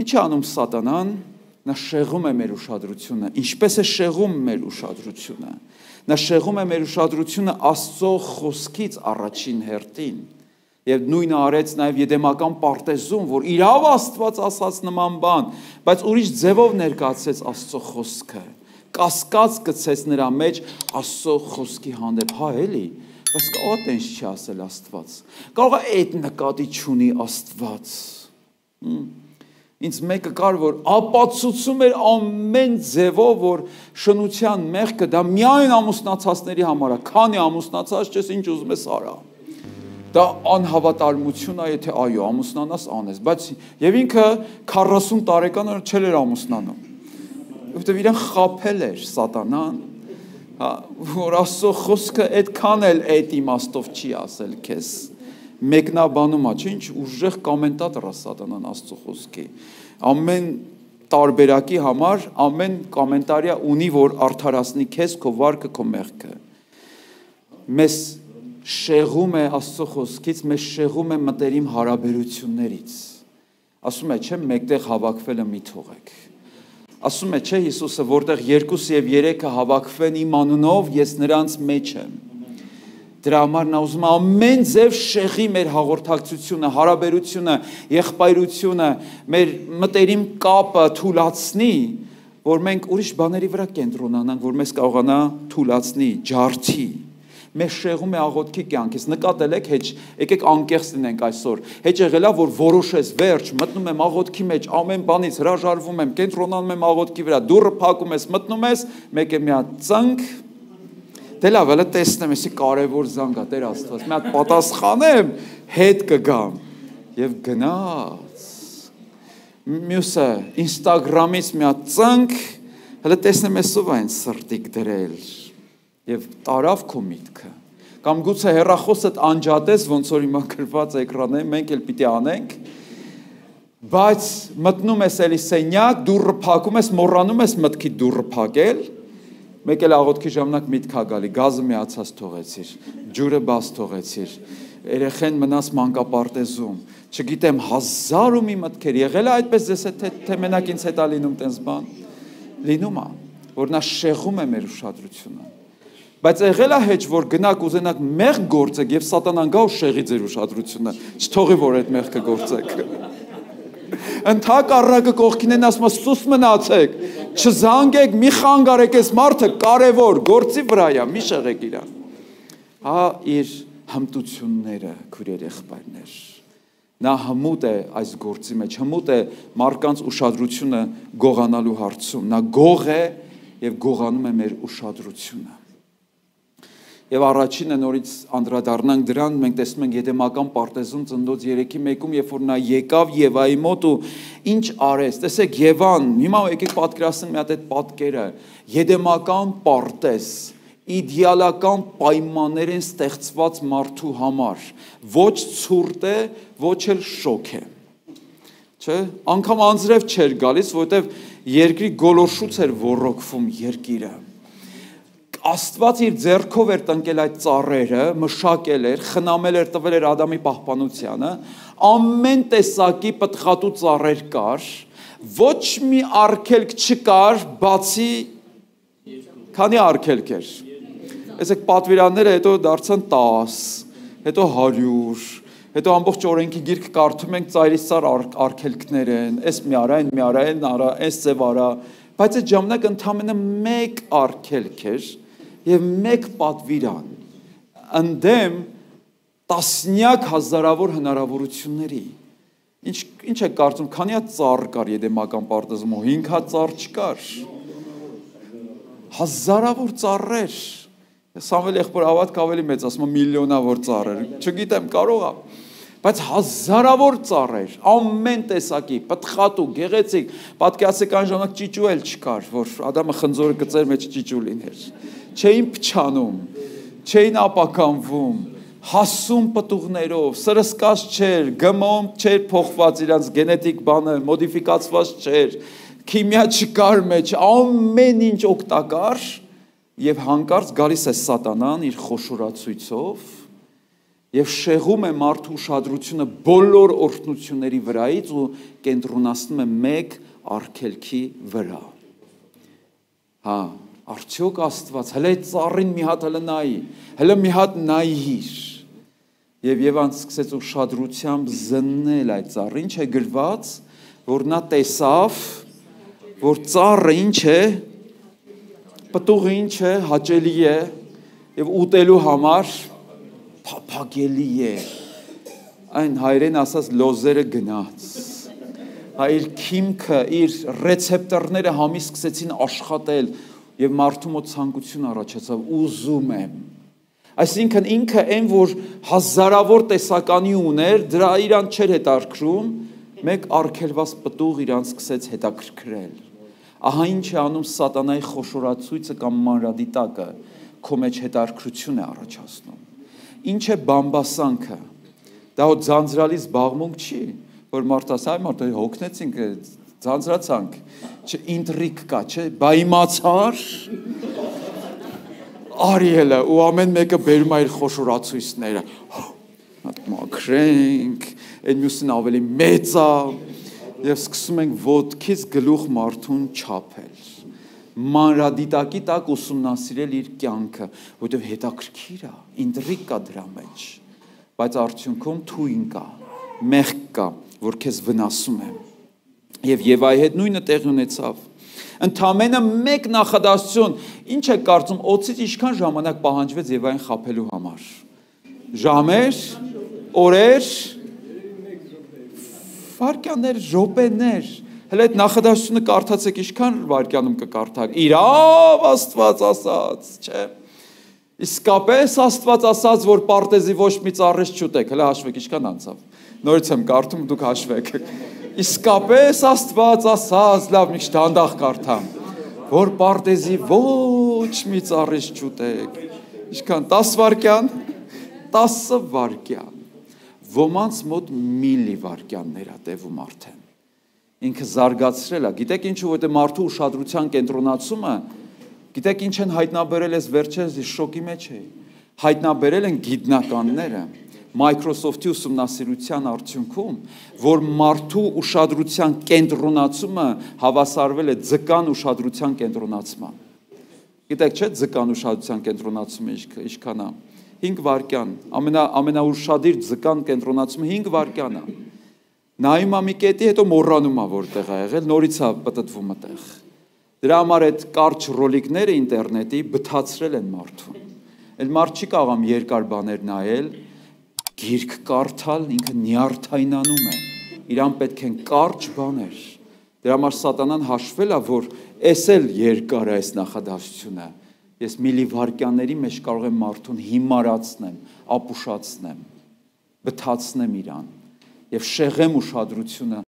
Ինչ է անում Սատանան, նա շեղում է մեր ուշադրությունը, ինչպես է շեղում մեր ուշադրությունը, նա շեղում է մեր ուշադրությունը Աստծո խոսքից առաջին հերթին, եւ նույնը արեց նաեւ Եդեմական պարտեզում, որ իրավ Աստված ասած նման բան, բայց ուրիշ ձևով ներկայացրեց Աստծո խոսքը, կասկած գցեց նրա մեջ Աստծո խոսքի հանդեպ, հա էլի, բայց կարող է տենց չի ասել Աստված, կարող է այդ նկատի չունի Աստված, ինձ մեկը կար, որ ապացուցում էր ամեն ձևով, որ շնության մեղքը դա միայն ամուսնացածների համար է, քանի ամուսնացած չես, ինչ ուզում ես արա, դա անհավատարմություն է, եթե այո, ամուսնանաս անես, բայց եւ ինքը 40 տարեկան չէր էր ամուսնանում, որովհետեւ իրեն խաբել էր Սատանան, որ Աստծո խոսքը այդքան էլ այդ իմաստով չի ասել քեզ, մեկնաբանում է, ինչ ուժեղ կոմենտատոր է Սատանան Աստծո խոսքի, ամեն տարբերակի համար, ամեն կոմենտարիա ունի, որ արդարացնի քեզ, քո վարքը, քո մեղքը, մեզ շեղում է Աստծո խոսքից, մեզ շեղում է մտերիմ հարաբերություններից, ասում է, չէ, մեկտեղ հավաքվելը մի թողեք, ասում է, չէ, Հիսուսը, որտեղ 2 եւ 3-ը հավաքվեն իմ անունով, ես նրանց մեջ եմ, դրա համար նա ուզում է ամեն ձև շեղի մեր հաղորդակցությունը, հարաբերությունը, եղբայրությունը, մեր մտերիմ կապը թուլացնի, որ մենք ուրիշ բաների վրա կենտրոնանանք, որ մեզ կարողանա թուլացնի, ջարդի, մեզ շեղում է աղոթքի կյանքից, նկատել եք, եկեք անկեղծ լինենք այսօր, հեչ եղել է, որ որոշես վերջ, մտնում եմ աղոթքի մեջ, ամեն բանից հրաժարվում եմ, կենտրոնանում եմ աղոթքի վրա, դուռը փակում ես, մտնում ես, մեկ է մի հատ ծնկ, դե լավ, հələ տեսնեմ, էսի կարևոր զանգ է, Տեր Աստված, մի հատ պատասխանեմ, հետ կգամ եւ գնաց։ Մյուսը Instagram-ից մի հատ ծնկ, հələ տեսնեմ էսով այն սրտիկ դրել եւ տարավ քո միտքը։ Կամ գուցե հեռախոսդ անջատես, ոնց որ հիմա գրված էկրանին, մենք էլ պիտի անենք, բայց մտնում ես էլի սենյակ, դուռը փակում ես, մոռանում ես մտքի դուռը փակել, մեկ էլ աղոթքի ժամանակ միտք է գալի, գազը միացած թողեցիր, ջուրը բաց թողեցիր, երեխեն մնաց մանկապարտեզում, չգիտեմ, 1000 ու մի մտքեր, եղել է այդպես ձեզ թե մենակ ինձ հետ է լինում տենց բան, լինում է, որ նա շեղում է մեր ուշադրությունը, բայց եղել է հեչ, որ գնաք ուզենաք մեղք գործեք եւ Սատանան գա ու շեղի ձեր ուշադրությունը, չթողի որ այդ մեղքը գործեք, ընդհակառակը կողքին են ասում, սուս մնացեք, չզանգեք, մի խանգարեք, այս մարդը կարևոր, գործի վրա է, մի շեղեք իրան։ Հա իր հմտությունները, քույրեր եղբայրներ, նա հմուտ է այս գործի մեջ, հմուտ է մարդկանց ուշադրությունը գողանալու հարցում, նա գող է եւ գողանում է մեր ուշադրությունը։ Եվ առաջինը նորից անդրադառնանք դրան, մենք տեսնում ենք Եդեմական պարտեզում Ծննդոց 3:1-ում, երբ որ նա եկավ Եվայի մոտ ու ինչ արեց, տեսեք Եվան, հիմա եկեք պատկերացնենք մի հատ այդ պատկերը, Եդեմական պարտեզ, իդեալական պայմաններ են ստեղծված մարդու համար, ոչ ցուրտ է, ոչ էլ շոկ է, չէ, անգամ անձրև չէր գալիս, որովհետև երկրի գոլորշուց էր ոռոգվում երկիրը, Աստված իր ձեռքով էր տնկել այդ ծառերը, մշակել էր, խնամել էր, տվել էր Ադամի պահպանությանը, ամեն տեսակի պտղատու ծառեր կար, ոչ մի արգելք չկար, բացի քանի արգելք էր։ Այսեք պատվիրանները հետո դարձան 10, հետո 100, հետո ամբողջ օրենքի գիրք կարդում ենք ծայրից ծառ արգելքներ են, այս մի արա, այն մի արա, այն արա, այս ձև արա, բայց այդ ժամանակ ընդամենը մեկ արգելք էր և մեկ պատվիրան, ընդեմ տասնյակ հազարավոր հնարավորությունների, ինչ է կարծում, քանի հատ ծառ կար Եդեմական պարտեզում, 5 հատ ծառ չկար, հազարավոր ծառեր, Սամվել եղբոր հավատք ավելի մեծ, ասում է միլիոնավոր ծառեր, չգիտեմ կարող է, բայց հազարավոր ծառեր, ամեն տեսակի, պտղատու, գեղեցիկ, պատկերացրեք այն ժամանակ ճիճու էլ չկար, որ Ադամը խնձորը գծեր մեջ ճիճու լիներ, չէին փչանում, չէին ապականվում, հասում պտուղներով, սրսկած չէր, գմոմ չէր փոխված իրանց գենետիկ բանը, մոդիֆիկացված չէր, քիմիա չկար մեջ, ամեն ինչ օգտակար, եւ հանկարծ գալիս է Սատանան իր խոշորացույցով Եվ շեղում է մարդու ուշադրությունը բոլոր օրհնությունների վրայից ու կենտրոնացնում է մեկ արգելքի վրա։ Հա, արդյոք Աստված, հələ այդ ծառին մի հատ հələ նայի, հələ մի հատ նայիր։ Եվ Եվան սկսեց ուշադրությամբ զննել այդ ծառը, ինչ է գրված, որ նա տեսավ, որ ծառը ինչ է, պտուղը ինչ է, հաճելի է եւ ուտելու համար փափագելի է, այն հայերեն ասած լոզերը գնաց, իր քիմքը, իր ռեցեպտորները համի սկսեցին աշխատել և մարդու մոտ ցանկություն առաջացավ, ուզում եմ, այսինքն ինքը այն, որ հազարավոր տեսականի ուներ, դրա իրան չէր հետաքրքրում, մեկ արգելված պտուղ իրան սկսեց հետաքրքրել, ահա ինչ է անում սատանայի խոշորացույցը կամ մանրադիտակը, քո մեջ հետաքրքրություն է առաջացնում, ինչ է բամբասանքը, դա հո ձանձրալի զբաղմունք չի, որ մարդ ասա, այ մարդ հոգնեցինք, ձանձրացանք, չէ ինտրիգ կա, չէ, բա իմացար, Արիելը ու ամեն մեկը բերում է իր խոշորացույցները, մաքրենք, այն մյուսին ավելի մեծ է, և սկսում ենք ոտքից գլուխ մարդուն չափել, մանրադիտակի տակ ուսումնասիրել իր կյանքը, որտև հետաքրքիր է, ինտրիգ կա դրա մեջ, բայց արդյունքում թույն կա, մեղք կա, որ քեզ վնասում է, և Եվայի հետ նույնը տեղի ունեցավ, ընդամենը մեկ նախադասություն, ինչ է կարծում, օձից ինչքան ժամանակ պահանջվեց Եվային խաբելու համար, ժամեր, օրեր, վայրկյաններ, րոպեներ, հələ այդ նախադասությունը կարդացեք, ինչքան վայրկյանում կկարդաք, իրավ Աստված ասաց, չէ, իսկապես Աստված ասաց, որ պարտեզի ոչ մի ծառից չուտեք, հələ հաշվեք, ինչքան անցավ, նորից եմ կարդում, դուք հաշվեք, իսկապես Աստված ասաց, լավ մի քիչ դանդաղ կարդամ, որ պարտեզի ոչ մի ծառից չուտեք, ինչքան 10 վայրկյան, 10 վայրկյան, ոմանց մոտ միլի վայրկյաններ է տևում արդեն, ինքը զարգացրել է, գիտեք ինչու, որտեղ մարդու ուշադրության կենտրոնացումը, գիտեք ինչ են հայտնաբերել ես վերջերս շոկի մեջ էի, հայտնաբերել են գիտնականները, Microsoft-ի ուսումնասիրության արդյունքում, որ մարդու ուշադրության կենտրոնացումը հավասարվել է ձկան ուշադրության կենտրոնացման։ Գիտեք չէ, ձկան ուշադրության կենտրոնացումը ինչքան է, 5 վայրկյան, ամենաուշադիր ձկան կենտրոնացումը 5 վայրկյան է։ Նայում է մի կետի, հետո մոռանում է որտեղ է եղել, նորից է պտտվում այդտեղ։ Դրա համար այդ կարճ ռոլիկները ինտերնետի բթացրել են մարդուն։ Այդ մարդ չի կարողam երկար բաներ նայել, գիրք կարդալ, ինքը նյարդայնանում է, իրան պետք են կարճ բաներ, դրա համար սատանան հաշվել է, որ էս էլ երկար է այս նախադասությունը, ես միլիվայրկյանների մեջ կարող եմ մարդուն հիմարացնեմ, ապուշացնեմ, բթացնեմ իրան և շեղեմ ուշադրությունը